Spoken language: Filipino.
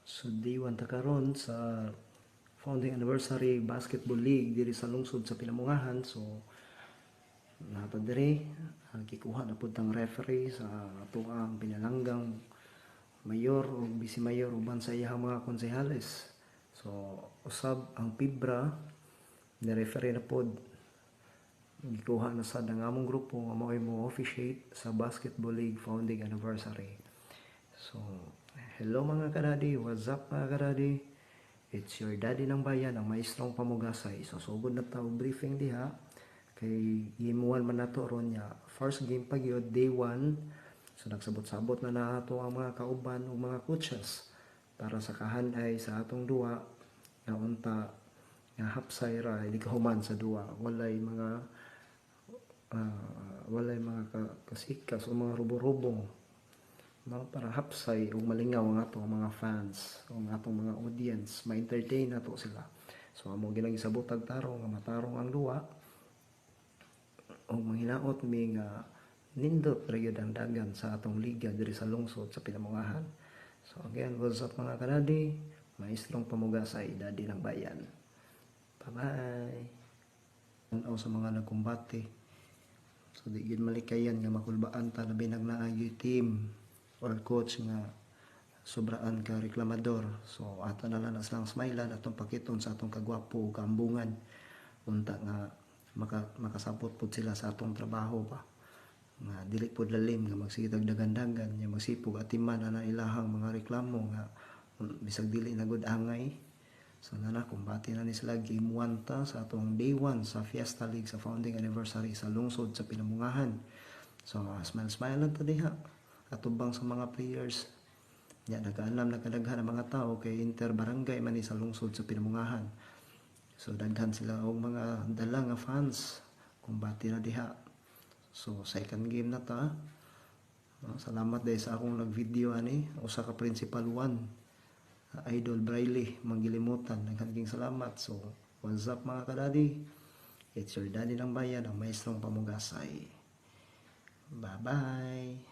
So day 1 ta karon sa founding anniversary basketball league diri sa lungsod sa Pinamungahan. So natad diri gikuha na pud tang referee sa atuang pinalanggang mayor o vice mayor uban sa iyang mga konsehales. So usab ang Pibra ni referee na pod gikuha na sa dangamong grupo nga mao mo officiate sa basketball league founding anniversary. So hello mga kadadi, what's up mga kadadi? It's your daddy ng bayan, ang maestrong pamugasay. So sugod na tao briefing diha kay gimuan man nato ron nya first game pa gyud day 1. So nagsabot-sabot na nato ang mga kauban ug mga coaches para sa kahanay sa atong duwa nga unta nga hapsay ra human sa duwa. Walay mga kasikas o mga rubo-rubong mga para hapsay o malingaw ang atong mga fans o ang atong mga audience, ma-entertain nato sila. So amo ginagisabot tag tarong nga matarong ang duwa o manghinaot mi nga nindot ra gyud ang dagan sa atong liga diri sa lungsod sa Pinamungahan. So again, what's up mga kanadi? Maestrong pamugasay, daddy ng bayan. Bye-bye. Tanaw sa mga nagkumbate. So di gid malikayan nga makulbaan ta labi nagnaay team or coach nga sobraan ka reklamador. So ato na lang silang smilean atong pakiton sa atong kagwapo ug kaambungan unta nga makasapot pud sila sa atong trabaho pa nga dili pud lalim nga magsigitag dagan-dagan nya magsipog atiman ana ilahang mga reklamo nga bisag dili na gud angay. So nana kumbati na ni sila game 1 ta sa atong day 1 sa Fiesta League sa founding anniversary sa lungsod sa Pinamungahan. So smile lang ta diha atubang sa mga players nya nagaalam na kadaghan ang mga tao kay inter barangay man sa lungsod sa Pinamungahan. So daghan sila og mga dala nga fans kumbati na diha. So second game na ta. Salamat dahil sa akong nag-video ani usa ka principal 1 Idol Braille manggilimutan, naghanding salamat. So what's up mga kadadi, it's your daddy ng bayan, ang maestrong pamugasay. Bye bye.